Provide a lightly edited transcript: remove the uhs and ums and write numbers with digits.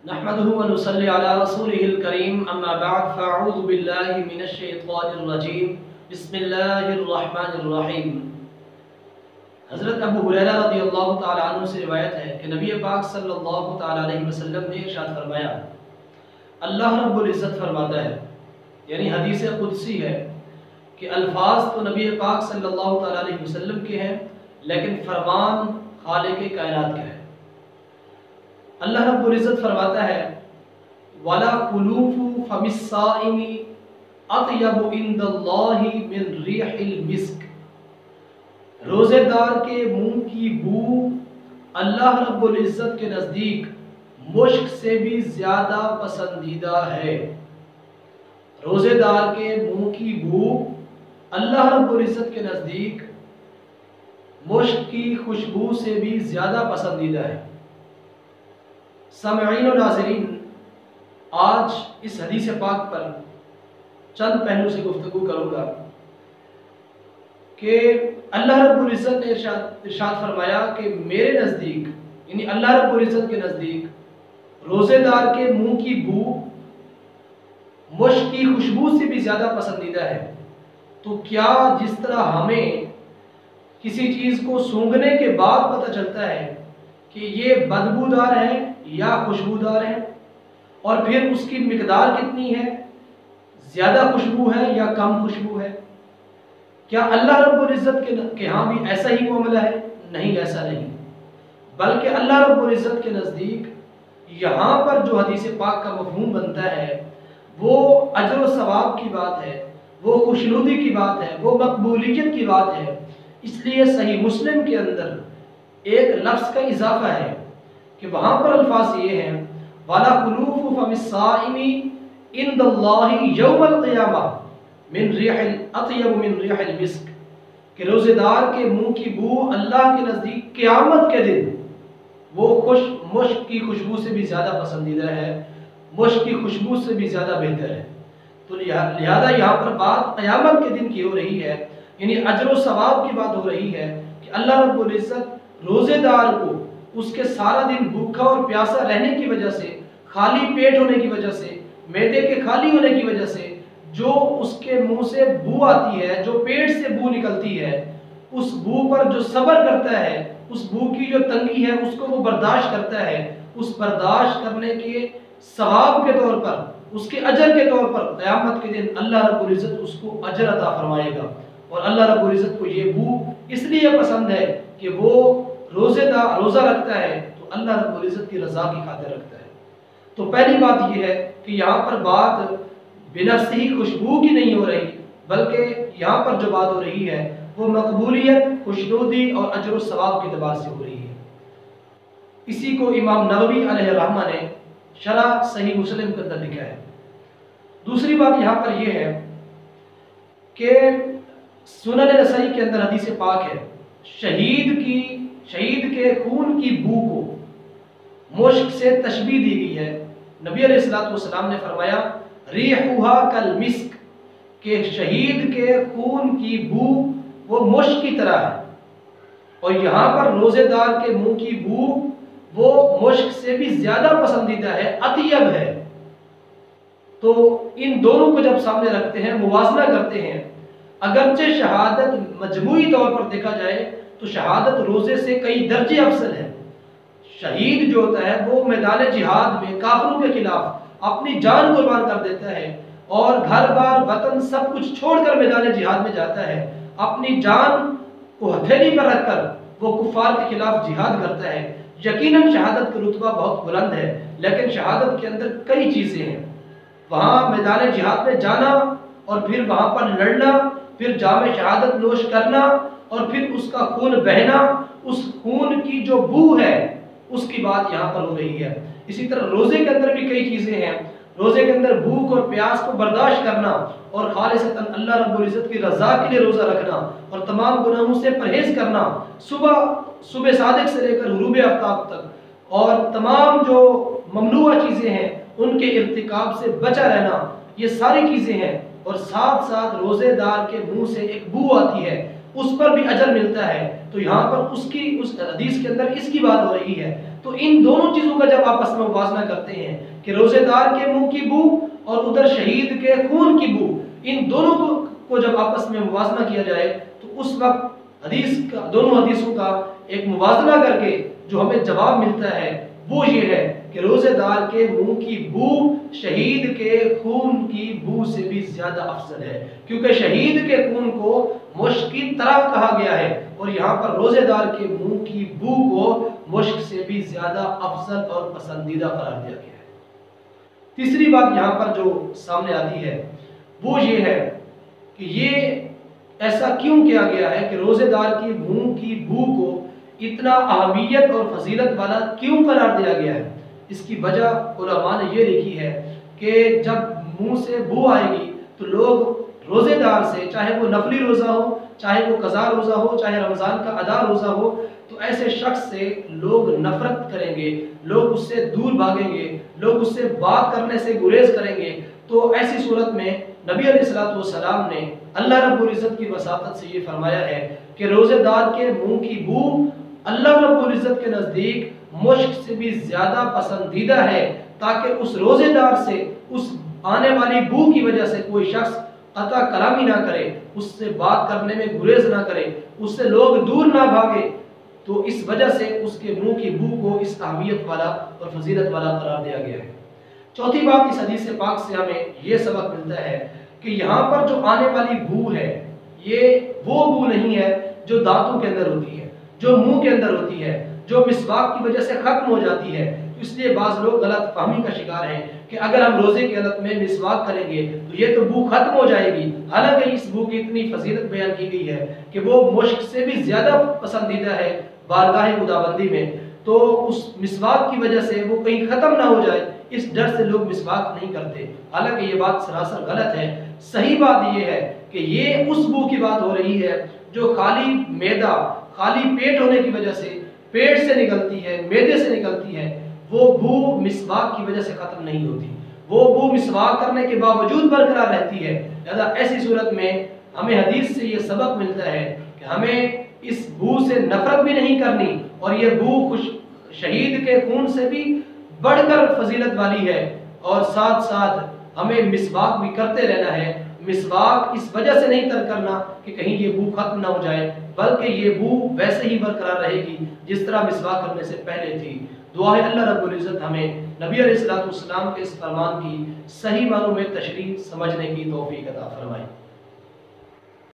نحمده ونصلي على رسوله الكريم اما بعد فاعوذ بالله من الشیطان الرجیم بسم اللہ الرحمن الرحیم۔ حضرت ابو ہریرہ رضی اللہ تعالی عنہ سے روایت ہے کہ نبی پاک صلی اللہ تعالی علیہ وسلم نے ارشاد فرمایا، اللہ رب العزت فرماتا ہے، یعنی حدیث قدسی ہے کہ الفاظ تو نبی پاک صلی اللہ تعالی علیہ وسلم کے ہیں لیکن فرمان خالق کائنات کا ہے۔ اللہ رب العزت فرماتا ہے وَلَا خُلُوفُ فَمِ الصَّائِمِ أَطْيَبُ عِنْدَ اللَّهِ مِنْ رِيحِ الْمِسْكِ، روزے دار کے منہ کی بو اللہ رب العزت کے نزدیک مشک سے بھی زیادہ پسندیدہ ہے۔ روزے دار کے منہ کی بو اللہ رب العزت کے نزدیک مشک کی خوشبو سے بھی زیادہ پسندیدہ ہے۔ سامعین و ناظرین، آج اس حدیث پاک پر چند پہلو سے گفتگو کروں گا کہ اللہ رب العزت نے ارشاد فرمایا کہ میرے نزدیک، یعنی اللہ رب العزت کے نزدیک روزے دار کے منہ کی بو مشک کی خوشبو سے بھی زیادہ پسندیدہ ہے۔ تو کیا جس طرح ہمیں کسی چیز کو سونگھنے کے بعد پتہ چلتا ہے کہ یہ بدبودار ہے یا خوشبودار ہے، اور پھر اس کی مقدار کتنی ہے، زیادہ خوشبو ہے یا کم خوشبو ہے، کیا اللہ رب العزت کے ہاں بھی ایسا ہی معاملہ ہے؟ نہیں، ایسا نہیں، بلکہ اللہ رب العزت کے نزدیک یہاں پر جو حدیث پاک کا مفہوم بنتا ہے وہ اجر و ثواب کی بات ہے، وہ خوشنودی کی بات ہے، وہ مقبولیت کی بات ہے۔ اس لیے صحیح مسلم کے اندر ایک لفظ کا اضافہ ہے کہ وہاں پر الفاظ یہ ہیں وَلَا خُلُوفُ فَمِ الصَّائِمِ عِنْدَ اللَّهِ يَوْمَ الْقِيَامَةِ مِنْ رِيحِ أَطْيَبُ مِنْ رِيحِ الْمِسْكِ، کہ روزے دار کے منہ کی بو اللہ کے نزدیک قیامت کے دن وہ مشک کی خوشبو سے بھی زیادہ پسندیدہ ہے، مشک کی خوشبو سے بھی زیادہ بہتر ہے۔ تو لہذا یہاں پر بات قیامت کے دن کی ہو رہی ہے، یعنی اجر و ثواب کی بات ہو رہی ہے کہ اللہ رب العزت روزے دار کو اس کے سارا دن بھوکا اور پیاسا رہنے کی وجہ سے، خالی پیٹ ہونے کی وجہ سے، معدے کے خالی ہونے کی وجہ سے جو اس کے منہ سے بو آتی ہے، جو پیٹ سے بو نکلتی ہے، اس بو پر جو صبر کرتا ہے، اس بو کی جو تنگی ہے اس کو وہ برداشت کرتا ہے، اس برداشت کرنے کے ثواب کے طور پر، اس کے اجر کے طور پر قیامت کے دن اللہ رب العزت اس کو اجر عطا فرمائے گا۔ اور اللہ رب العزت کو یہ بو اس لیے پسند ہے کہ وہ روزہ رکھتا ہے تو اللہ رب العزت کی رضا کی خاطر رکھتا ہے۔ تو پہلی بات یہ ہے کہ یہاں پر بات بنفس ہی خوشبو کی نہیں ہو رہی، بلکہ یہاں پر جو بات ہو رہی ہے وہ مقبولیت، خوشنودی اور اجر و ثواب کے اعتبار سے ہو رہی ہے۔ اسی کو امام نووی علیہ الرحمہ نے شرح صحیح مسلم کے اندر لکھا ہے۔ دوسری بات یہاں پر یہ ہے کہ سنن نسائی کے اندر حدیث پاک ہے، شہید کے خون کی بو کو مشک سے تشبیہ دی گئی ہے۔ نبی علیہ السلام نے فرمایا ریحھا کالمسک، کہ شہید کے خون کی بو وہ مشک کی طرح ہے، اور یہاں پر روزے دار کے منہ کی بو وہ مشک سے بھی زیادہ پسندیدہ ہے، اطیب ہے۔ تو ان دونوں کو جب سامنے رکھتے ہیں، موازنہ کرتے ہیں، اگرچہ شہادت مجموعی طور پر دیکھا جائے تو شہادت روزے سے کئی درجے افضل ہے۔ شہید جو ہوتا ہے وہ میدان جہاد میں کافروں کے خلاف اپنی جان قربان کر دیتا ہے، اور گھر بار وطن سب کچھ چھوڑ کر میدان جہاد میں جاتا ہے، اپنی جان کو ہتھیلی پر رکھ کر وہ کفار کے خلاف جہاد کرتا ہے۔ یقیناً شہادت کا رتبہ بہت بلند ہے، لیکن شہادت کے اندر کئی چیزیں ہیں۔ وہاں میدان جہاد میں جانا اور پھر وہاں پر لڑنا، پھر جام شہادت نوش کرنا، اور پھر اس کا خون بہنا، اس خون کی جو بو ہے اس کی بات یہاں پر ہو رہی ہے۔ اسی طرح روزے کے اندر بھی کئی چیزیں ہیں۔ روزے کے اندر بھوک اور پیاس کو برداشت کرنا، اور خالصتاً اللہ رب العزت کی رضا کے لیے روزہ رکھنا، اور تمام گناہوں سے پرہیز کرنا، صبح صادق سے لے کر غروب آفتاب تک، اور تمام جو ممنوع چیزیں ہیں ان کے ارتکاب سے بچا رہنا، یہ ساری چیزیں ہیں۔ اور ساتھ ساتھ روزے دار کے منہ سے ایک بو آتی ہے، اس پر بھی اجر ملتا ہے۔ تو یہاں پر اس حدیث کے اندر اس کی بات ہو رہی ہے۔ تو ان دونوں چیزوں کا جب آپس میں موازنہ کرتے ہیں کہ روزے دار کے منہ کی بو اور ادھر شہید کے خون کی بو، ان دونوں کو جب آپس میں موازنہ کیا جائے تو اس وقت دونوں حدیثوں کا ایک موازنہ کر کے جو ہمیں جواب ملتا ہے وہ یہ ہے کہ روزے دار کے منہ کی بو شہید کے خون کی بو سے بھی زیادہ افضل ہے، کیونکہ شہید کے خون کو مشک کی طرح کہا گیا ہے اور یہاں پر روزے دار کے منہ کی بو کو مشک سے بھی زیادہ افضل اور پسندیدہ قرار دیا گیا ہے۔ تیسری بات یہاں پر جو سامنے آتی ہے وہ یہ ہے کہ یہ ایسا کیوں کیا گیا ہے کہ روزے دار کی منہ کی بو کو اتنا اہمیت اور فضیلت والا کیوں قرار دیا گیا ہے؟ اس کی وجہ علماء نے یہ لکھی ہے کہ جب منہ سے بو آئے گی تو لوگ روزے دار سے، چاہے وہ نفلی روزہ ہو، چاہے وہ قضا روزہ ہو، چاہے رمضان کا ادا روزہ ہو، تو ایسے شخص سے لوگ نفرت کریں گے، لوگ اس سے دور بھاگیں گے، لوگ اس سے بات کرنے سے گریز کریں گے۔ تو ایسی صورت میں نبی علیہ السلام نے اللہ رب العزت کی وساطت سے یہ فرمایا ہے کہ روزے دار کے منہ کی بو اللہ رب العزت کے نزدیک مشک سے بھی زیادہ پسندیدہ ہے، تاکہ اس روزے دار سے اس آنے والی بو کی وجہ سے کوئی شخص قطع کلامی نہ کرے، اس سے بات کرنے میں گریز نہ کرے، اس سے لوگ دور نہ بھاگے۔ تو اس وجہ سے اس کے منہ کی بو کو اس اہمیت والا اور فضیلت والا قرار دیا گیا ہے۔ چوتھی بات اس حدیث پاک سے ہمیں یہ سبق ملتا ہے کہ یہاں پر جو آنے والی بو ہے یہ وہ بو نہیں ہے جو دانتوں کے اندر ہوتی ہے، جو منہ کے اندر ہوتی ہے، جو مسواک کی وجہ سے ختم ہو جاتی ہے۔ اس لیے بعض لوگ غلط فہمی کا شکار ہیں کہ اگر ہم روزے کے حالت میں مسواک کریں گے تو یہ تو بو ختم ہو جائے گی، حالانکہ اس بو کی اتنی فضیلت بیان کی گئی ہے کہ وہ مشک سے بھی زیادہ پسندیدہ ہے بارگاہ خداوندی میں۔ تو اس مسواک کی وجہ سے وہ کہیں ختم نہ ہو جائے، اس ڈر سے لوگ مسواک نہیں کرتے، حالانکہ یہ بات سراسر غلط ہے۔ صحیح بات یہ ہے کہ یہ اس بو کی بات ہو رہی ہے جو خالی معدہ، خالی پیٹ ہونے کی وجہ سے پیٹ سے نکلتی ہے، معدے سے نکلتی ہے، وہ بو مسواک کی وجہ سے ختم نہیں ہوتی، وہ بو مسواک کرنے کے باوجود برقرار رہتی ہے۔ لہذا ایسی صورت میں ہمیں حدیث سے یہ سبق ملتا ہے کہ ہمیں اس بو سے نفرت بھی نہیں کرنی، اور یہ بو شہید کے خون سے بھی بڑھ کر فضیلت والی ہے، اور ساتھ ساتھ ہمیں مسواک بھی کرتے رہنا ہے۔ مسواک اس وجہ سے نہیں ترک کرنا کہ کہیں یہ بو ختم نہ ہو جائے، بلکہ یہ بو ویسے ہی برقرار رہے گی جس طرح مسواک کرنے سے پہلے تھی۔ دعا ہے اللہ رب العزت ہمیں نبی علیہ السلام کے اس فرمان کی صحیح معنوں میں تشریح سمجھنے کی توفیق عطا فرمائے۔